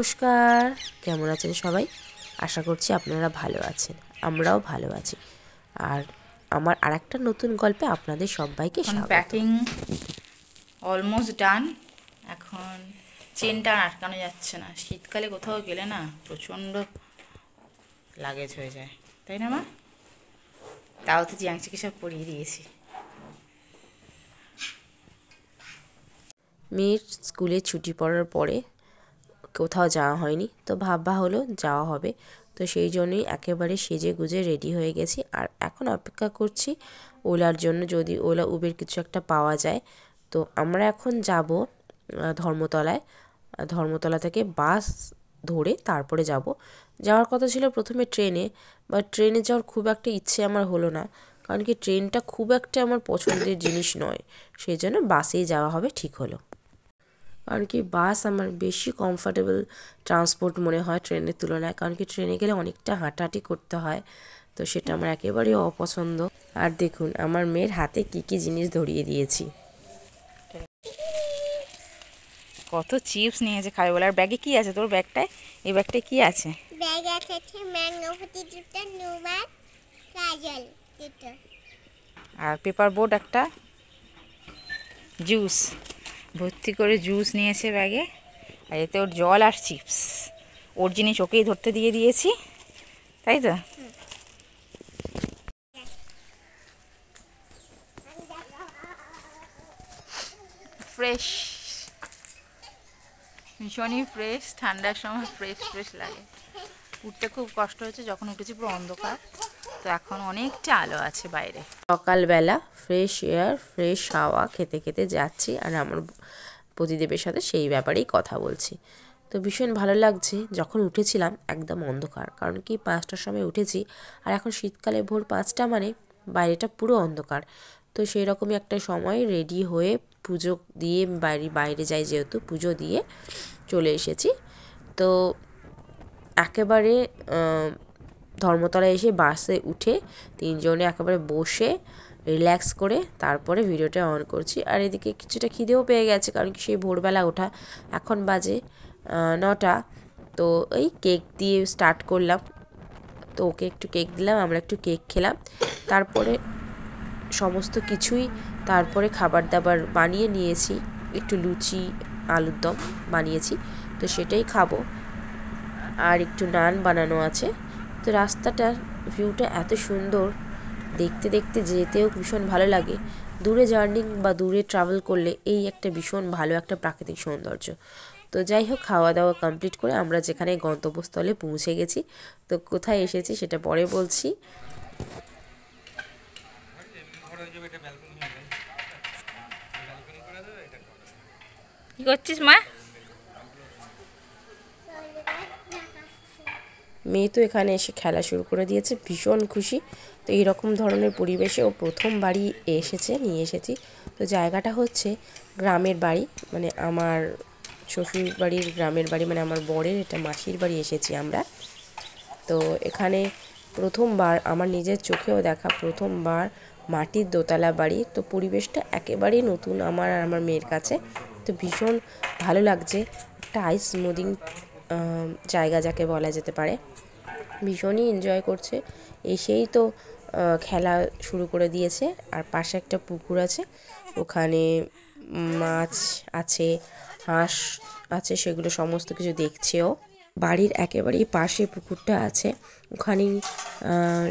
নমস্কার, কেমন আছেন সবাই? আশা করছি আপনারা ভালো আছেন, আমরাও ভালো আছি। আর আমার আরেকটা নতুন গল্পে আপনাদের সবাইকে স্বাগত। Packing almost done. এখন চেনটা আটকানো যাচ্ছে না। শীতকালে কোথাও গেলে না প্রচণ্ড লাগেজ হয়ে যায়, তাই না মা? তাও তো জিয়াংচিকে সব পরিয়ে দিয়েছি। মেয়ের স্কুলে ছুটি পড়ার পরে কোথাও যাওয়া হয়নি, তো ভাবা হলো যাওয়া হবে। তো সেই জন্যই একেবারে সেজে গুজে রেডি হয়ে গেছি। আর এখন অপেক্ষা করছি ওলার জন্য, যদি ওলা উবের কিছু একটা পাওয়া যায়। তো আমরা এখন যাব ধর্মতলায়। ধর্মতলা থেকে বাস ধরে তারপরে যাব। যাওয়ার কথা ছিল প্রথমে ট্রেনে, বাট ট্রেনে যাওয়ার খুব একটা ইচ্ছে আমার হলো না, কারণ কি ট্রেনটা খুব একটা আমার পছন্দের জিনিস নয়। সেই জন্য বাসেই যাওয়া হবে ঠিক হলো। কারণ কি বাস আমার বেশি কমফর্টেবল ট্রান্সপোর্ট মনে হয় ট্রেনের তুলনায়, কারণ কি ট্রেনে গেলে অনেকটা হাঁটাহাঁটি করতে হয়, তো সেটা আমার একেবারেই অপছন্দ। আর দেখুন আমার মেয়ের হাতে কি কি জিনিস ধরিয়ে দিয়েছি। কত চিপস নিয়েছে খাবে বলে। আর ব্যাগে কি আছে তোর ব্যাগটায়? এই ব্যাগটায় কি আছে? ব্যাগ আছে ম্যাঙ্গোফুটি দুটো, নুমার, কাজল দুটো, আর পেপার বোর্ড একটা, জুস ভর্তি করে জুস নিয়েছে ব্যাগে। আর এতে ওর জল আর চিপস, ওর জিনিস ওকেই ধরতে দিয়ে দিয়েছি, তাই তো? ফ্রেশ, ভীষণই ফ্রেশ। ঠান্ডার সময় ফ্রেশ ফ্রেশ লাগে। উঠতে খুব কষ্ট হয়েছে, যখন উঠেছি পুরো অন্ধকার, তো এখন অনেকটা আলো আছে বাইরে। সকালবেলা ফ্রেশ এয়ার ফ্রেশ হাওয়া খেতে খেতে যাচ্ছি, আর আমার পতিদেবের সাথে সেই ব্যাপারেই কথা বলছি। তো ভীষণ ভালো লাগছে। যখন উঠেছিলাম একদম অন্ধকার, কারণ কি 5টার সময় উঠেছি, আর এখন শীতকালে ভোর 5টা মানে বাইরেটা পুরো অন্ধকার। তো সেই রকমই একটা সময় রেডি হয়ে পুজো দিয়ে বাইরে যাই, যেহেতু পুজো দিয়ে চলে এসেছি। তো একেবারে ধর্মতলায় এসে বাসে উঠে তিনজনে একেবারে বসে রিল্যাক্স করে তারপরে ভিডিওটা অন করছি। আর এদিকে কিছুটা খিদেও পেয়ে গেছে, কারণ কি সেই ভোরবেলা ওঠা। এখন বাজে 9টা। তো ওই কেক দিয়ে স্টার্ট করলাম। তো ওকে একটু কেক দিলাম, আমরা একটু কেক খেলাম। তারপরে সমস্ত কিছুই তারপরে খাবার দাবার বানিয়ে নিয়েছি। একটু লুচি আলুর দম বানিয়েছি, তো সেটাই খাবো। আর একটু নান বানানো আছে। তো রাস্তাটার ভিউটা এত সুন্দর, দেখতে দেখতে যেতেও ভীষণ ভালো লাগে। দূরে জার্নি বা দূরে ট্রাভেল করলে এই একটা ভীষণ ভালো একটা প্রাকৃতিক সৌন্দর্য। তো যাই হোক, খাওয়া দাওয়া কমপ্লিট করে আমরা যেখানে গন্তব্যস্থলে পৌঁছে গেছি। তো কোথায় এসেছি সেটা পরে বলছি। কি করছিস মা? মেয়ে তো এখানে এসে খেলা শুরু করে দিয়েছে, ভীষণ খুশি। তো এইরকম ধরনের পরিবেশে ও প্রথমবারই নিয়ে এসেছি। তো জায়গাটা হচ্ছে গ্রামের বাড়ি, মানে আমার শ্বশুর বাড়ির গ্রামের বাড়ি, মানে আমার বরের এটা মাসির বাড়ি এসেছি আমরা। তো এখানে প্রথমবার আমার নিজের চোখেও দেখা প্রথমবার মাটির দোতলা বাড়ি। তো পরিবেশটা একেবারেই নতুন আমার আর আমার মেয়ের কাছে। তো ভীষণ ভালো লাগছে, একটা আইস স্মুদিং জায়গা যাকে বলা যেতে পারে। ভীষণই এনজয় করছে। এসেই তো খেলা শুরু করে দিয়েছে। আর পাশে একটা পুকুর আছে, ওখানে মাছ আছে, হাঁস আছে, সেগুলো সমস্ত কিছু দেখছেও। বাড়ির একেবারেই পাশে পুকুরটা আছে, ওখানেই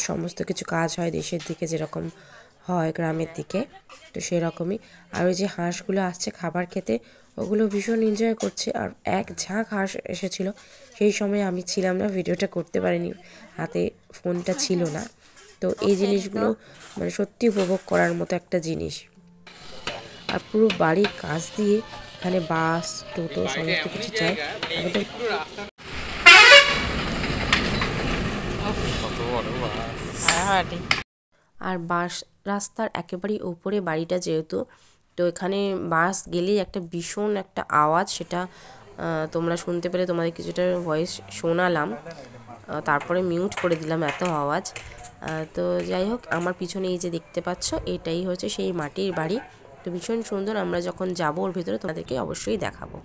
সমস্ত কিছু কাজ হয় দেশের দিকে যেরকম হয় গ্রামের দিকে, তো সেরকমই। আর ওই যে হাঁসগুলো আসছে খাবার খেতে, ওগুলো ভীষণ এনজয় করছে। আর এক ঝাঁক হাঁস এসেছিল, সেই সময় আমি ছিলাম না, ভিডিওটা করতে পারিনি, হাতে ফোনটা ছিল না। তো এই জিনিসগুলো মানে সত্যি উপভোগ করার মতো একটা জিনিস। আর পুরো বাড়ির কাছ দিয়ে এখানে বাস টোটো সমস্ত কিছু চাই একদম। আর বাস রাস্তার একেবারেই ওপরে বাড়িটা যেহেতু, তো এখানে বাস গেলেই একটা ভীষণ একটা আওয়াজ, সেটা তোমরা শুনতে পেলে, তোমাদের কিছুটা ভয়েস শোনালাম, তারপরে মিউট করে দিলাম, এত আওয়াজ। তো যাই হোক, আমার পিছনে এই যে দেখতে পাচ্ছ, এটাই হচ্ছে সেই মাটির বাড়ি। তো ভীষণ সুন্দর। আমরা যখন যাবো ওর ভিতরে তোমাদেরকে অবশ্যই দেখাবো।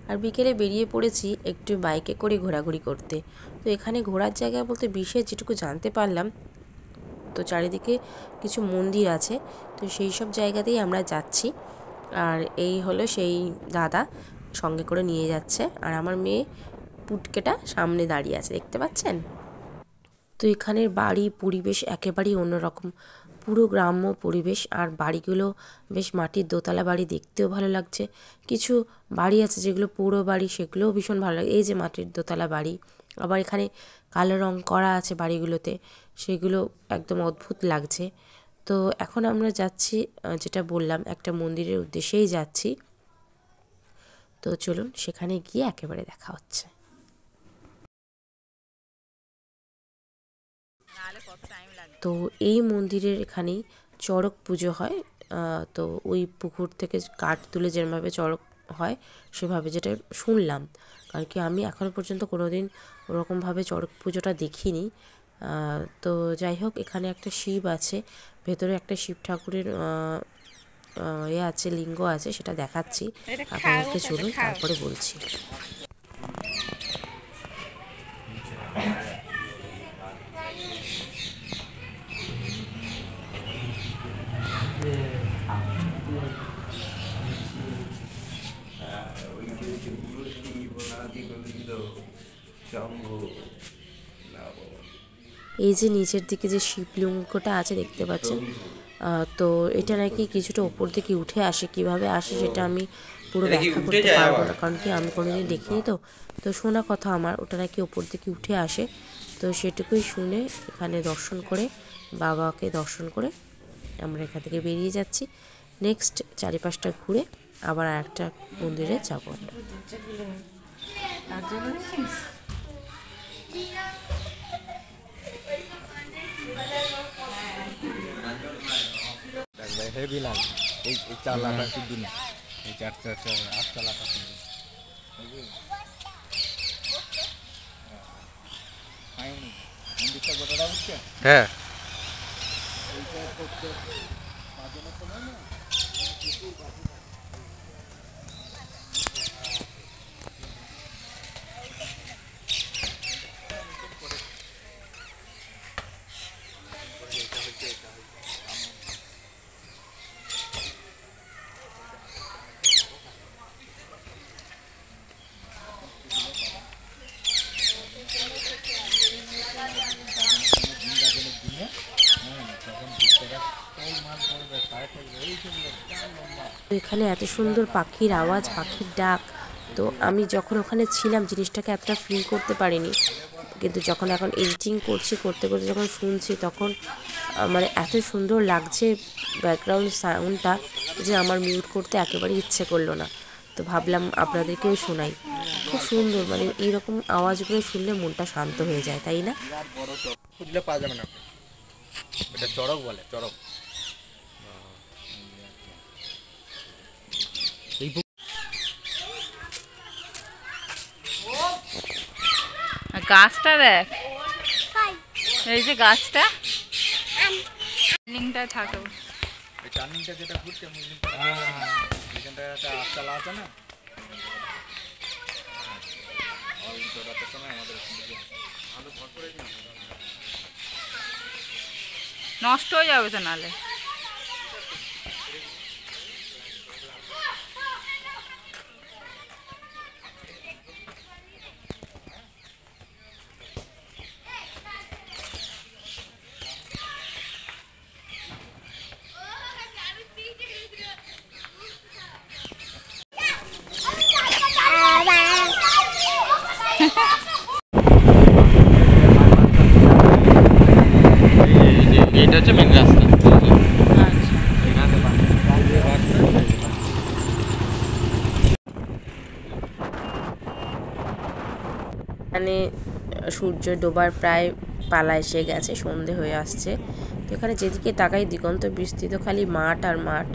আর বিকেলে বেরিয়ে পড়েছি একটু বাইকে করে ঘোরাঘুরি করতে। তো এখানে ঘোরার জায়গা বলতে বিশেষ যেটুকু জানতে পারলাম, তো চারিদিকে কিছু মন্দির আছে, তো সেই সব জায়গাতেই আমরা যাচ্ছি। আর এই হলো সেই দাদা সঙ্গে করে নিয়ে যাচ্ছে, আর আমার মেয়ে পুটকেটা সামনে দাঁড়িয়ে আছে, দেখতে পাচ্ছেন। তো এখানের বাড়ি পরিবেশ একেবারেই অন্যরকম, পুরো গ্রাম্য পরিবেশ। আর বাড়িগুলো বেশ মাটির দোতলা বাড়ি, দেখতেও ভালো লাগছে। কিছু বাড়ি আছে যেগুলো পুরো বাড়ি, সেগুলোও ভীষণ ভালো লাগে। এই যে মাটির দোতলা বাড়ি, আবার এখানে কালো রং করা আছে বাড়িগুলোতে, সেগুলো একদম অদ্ভুত লাগছে। তো এখন আমরা যাচ্ছি, যেটা বললাম, একটা মন্দিরের উদ্দেশ্যেই যাচ্ছি। তো চলুন সেখানে গিয়ে একেবারে দেখা হচ্ছে। তো এই মন্দিরের এখানেই চড়ক পুজো হয়। তো ওই পুকুর থেকে কাঠ তুলে যেভাবে চড়ক হয় সেভাবে, যেটা শুনলাম, কারণ কি আমি এখনও পর্যন্ত কোনো দিন ওরকমভাবে চড়ক পুজোটা দেখিনি। তো যাই হোক, এখানে একটা শিব আছে, ভেতরে একটা শিব ঠাকুরের আছে, লিঙ্গ আছে, সেটা দেখাচ্ছি আপনাদেরকে। চলুন তারপরে বলছি। এই যে নিচের দিকে যে শিবলিঙ্গটা আছে দেখতে পাচ্ছেন, তো এটা নাকি কিছুটা উপর দিকে উঠে আসে। কিভাবে আসে সেটা আমি পুরো ব্যাখ্যা করতে পারবো না, কারণ কি আমি কোনোদিন দেখিনি। তো তো শোনা কথা আমার, ওটা নাকি উপর দিকে উঠে আসে। তো সেটুকুই শুনে এখানে দর্শন করে, বাবাকে দর্শন করে আমরা এখান থেকে বেরিয়ে যাচ্ছি। নেক্সট চারিপাশটা ঘুরে আবার আরেকটা মন্দিরে যাবো আমরা। হেভি লাগে এই চালাটা শুধু না, এই চারটা আট চালাটা শুধু মন্দিরটা গোটাটা বুঝছেন? হ্যাঁ, এখানে এত সুন্দর পাখির আওয়াজ, পাখির ডাক, তো আমি যখন ওখানে ছিলাম জিনিসটাকে এতটা ফিল করতে পারিনি, কিন্তু যখন এখন এডিটিং করতে করতে যখন শুনছি, তখন মানে এত সুন্দর লাগছে ব্যাকগ্রাউন্ড সাউন্ডটা, যে আমার মিউট করতে একেবারেই ইচ্ছে করলো না। তো ভাবলাম আপনাদেরকেও শোনাই। খুব সুন্দর, মানে এইরকম আওয়াজগুলো শুনলে মনটা শান্ত হয়ে যায়, তাই না? খুঁজলে পাওয়া যাবে না, এটা চড়ক বলে, চড়ক। গাছটা দেখ, এই যে গাছটা লিংটা থাকে, এই টার্নিংটা যেটা ঘুরছে, এখানটা একটা আটচালা আছে না, রাতের সময় আমাদের নষ্ট হয়ে যাবে তো নালে। এটা হচ্ছে মেন রাস্তা। এখানে সূর্য ডোবার প্রায় পালা এসে গেছে, সন্ধে হয়ে আসছে। তো এখানে যেদিকে তাকাই দিগন্ত বিস্তৃত খালি মাঠ আর মাঠ,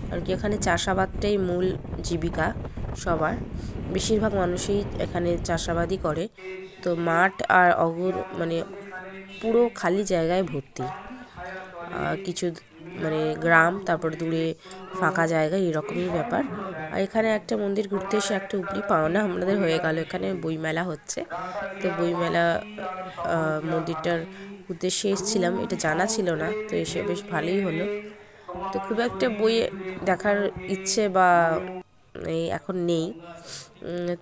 কারণ কি এখানে চাষাবাদটাই মূল জীবিকা সবার, বেশিরভাগ মানুষই এখানে চাষাবাদই করে। তো মাঠ আর অগর মানে পুরো খালি জায়গায় ভর্তি। কিছু মানে গ্রাম, তারপর দূরে ফাঁকা জায়গা, এরকমই ব্যাপার। আর এখানে একটা মন্দির ঘুরতে এসে একটা উপরি পাওনা আমাদের হয়ে গেল। এখানে বইমেলা হচ্ছে, তো বইমেলা মন্দিরটার উদ্দেশ্যে এসেছিলাম, এটা জানা ছিল না, তো এসে বেশ ভালোই হলো। তো খুব একটা বই দেখার ইচ্ছে বা এই এখন নেই।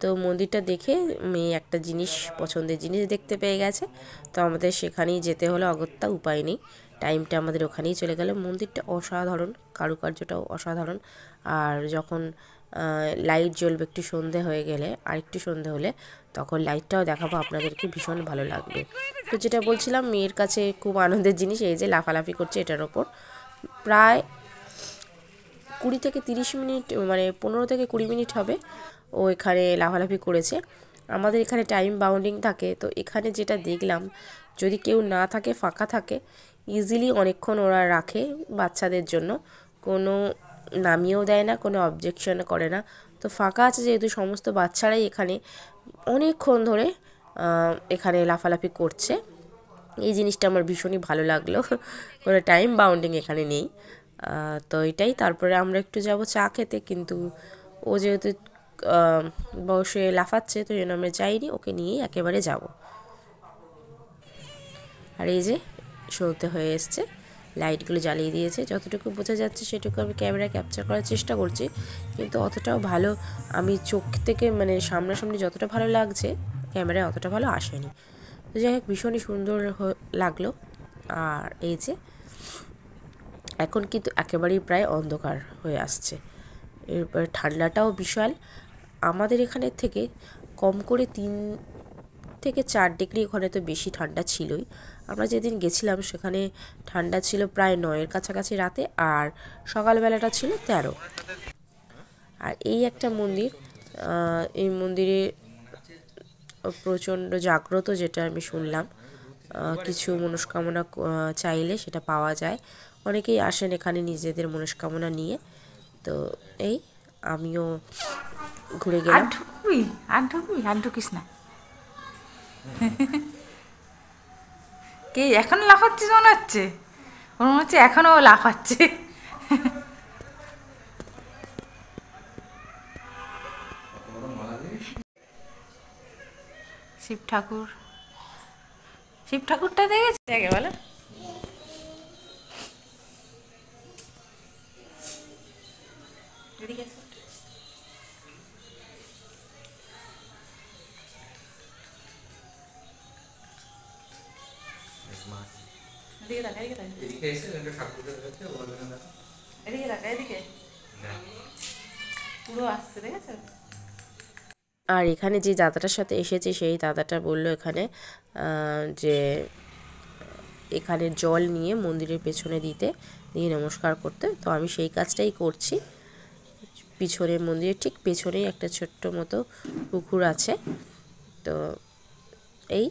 তো মন্দিরটা দেখে মেয়ে একটা জিনিস, পছন্দের জিনিস দেখতে পেয়ে গেছে, তো আমাদের সেখানেই যেতে হলো, অগত্যা উপায় নেই। টাইমটা আমাদের ওখানেই চলে গেল। মন্দিরটা অসাধারণ, কারুকার্যটাও অসাধারণ। আর যখন লাইট জ্বলবে, একটু সন্ধে হয়ে গেলে, আর একটু সন্ধে হলে, তখন লাইটটাও দেখাবো আপনাদেরকে, ভীষণ ভালো লাগবে। তো যেটা বলছিলাম, মেয়ের কাছে খুব আনন্দের জিনিস এই যে লাফালাফি করছে এটার ওপর। প্রায় 20 থেকে 30 মিনিট, মানে 15 থেকে 20 মিনিট হবে ও এখানে লাফালাফি করেছে। আমাদের এখানে টাইম বাউন্ডিং থাকে, তো এখানে যেটা দেখলাম, যদি কেউ না থাকে, ফাঁকা থাকে, ইজিলি অনেকক্ষণ ওরা রাখে বাচ্চাদের জন্য, কোনো নামিয়েও দেয় না, কোনো অবজেকশন করে না। তো ফাঁকা আছে যেহেতু, সমস্ত বাচ্চারাই এখানে অনেকক্ষণ ধরে এখানে লাফালাফি করছে। এই জিনিসটা আমার ভীষণই ভালো লাগলো, কোনো টাইম বাউন্ডিং এখানে নেই। তো এটাই, তারপরে আমরা একটু যাব চা খেতে, কিন্তু ও যেহেতু বসে লাফাচ্ছে, তো জন্য আমরা যাইনি, ওকে নিয়েই একেবারে যাব। আর এই যে সন্ধে হয়ে এসছে, লাইটগুলো জ্বালিয়ে দিয়েছে, যতটুকু বোঝা যাচ্ছে সেটুকু আমি ক্যামেরায় ক্যাপচার করার চেষ্টা করছি, কিন্তু অতটাও ভালো আমি চোখ থেকে, মানে সামনাসামনি যতটা ভালো লাগছে, ক্যামেরায় অতটা ভালো আসেনি। তো যাই হোক, ভীষণই সুন্দর লাগলো। আর এই যে এখন কিন্তু একেবারেই প্রায় অন্ধকার হয়ে আসছে, এরপর ঠান্ডাটাও বিশাল। আমাদের এখানের থেকে কম করে 3 থেকে 4 ডিগ্রি, ওখানে তো বেশি ঠান্ডা ছিলই। আমরা যেদিন গেছিলাম সেখানে ঠান্ডা ছিল প্রায় 9-এর কাছাকাছি রাতে, আর সকালবেলাটা ছিল 13। আর এই একটা মন্দির, এই মন্দিরে প্রচণ্ড জাগ্রত, যেটা আমি শুনলাম, কিছু মনস্কামনা চাইলে সেটা পাওয়া যায়। অনেকেই আসেন এখানে নিজেদের মনস্কামনা নিয়ে। তো এই আমিও ঘুরে গেলাম। আর ঢুকিস না। কে এখন লাফাচ্ছিস মনে হচ্ছে? ওর মনে হচ্ছে এখনও লাফাচ্ছে। শিব ঠাকুরটা দেখেছি আগে, বলো। পুরো আসছে, দেখেছো? আর এখানে যে দাদাটার সাথে এসেছে, সেই দাদাটা বললো এখানে যে এখানে জল নিয়ে মন্দিরের পেছনে দিতে, দিয়ে নমস্কার করতে। তো আমি সেই কাজটাই করছি। পিছনের মন্দিরের ঠিক পেছনেই একটা ছোট্ট মতো পুকুর আছে। তো এই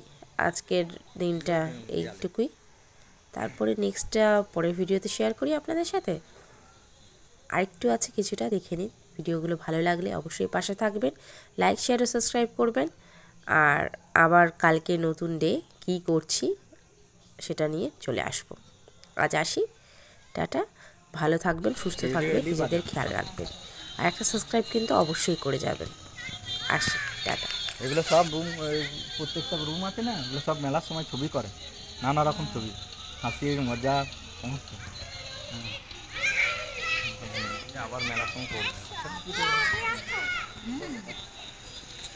আজকের দিনটা এইটুকুই, তারপরে নেক্সটটা পরের ভিডিওতে শেয়ার করি আপনাদের সাথে। আরেকটু আছে, কিছুটা দেখে নিন। ভিডিওগুলো ভালো লাগলে অবশ্যই পাশে থাকবেন, লাইক, শেয়ার ও সাবস্ক্রাইব করবেন। আর আবার কালকে নতুন ডে কী করছি সেটা নিয়ে চলে আসব। আজ আসি, টাটা, ভালো থাকবেন, সুস্থ থাকবেন, নিজেদের খেয়াল রাখবেন, আর একটা সাবস্ক্রাইব কিন্তু অবশ্যই করে যাবেন। আসি, টাটা। এগুলো সব রুম, প্রত্যেকটা রুম আছে না, এগুলো সব মেলার সময় ছবি করে, নানা রকম ছবি, হাসির, মজা, সমস্ত। আবার মেলার সময় করবে।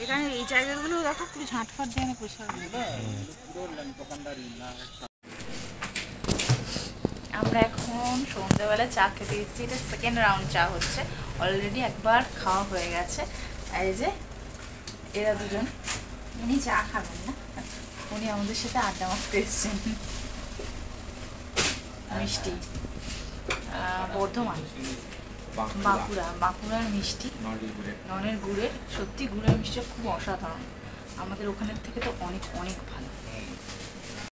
এখানে এই জায়গাগুলো দেখো, পুরো ঝাঁটফাট দেয় না, পয়সা। আমরা এখন সন্ধ্যাবেলা চা খেতে এসেছি, এটা সেকেন্ড রাউন্ড চা হচ্ছে, অলরেডি একবার খাওয়া হয়ে গেছে। আর এই যে এরা দুজন, উনি চা খাবেন না, উনি আমাদের সাথে আড্ডা মারতে এসছেন। মিষ্টি, বর্ধমান, বাঁকুড়ার মিষ্টি, ননের গুড়ের, সত্যি গুড়ের মিষ্টিটা খুব অসাধারণ, আমাদের ওখানের থেকে তো অনেক অনেক ভালো।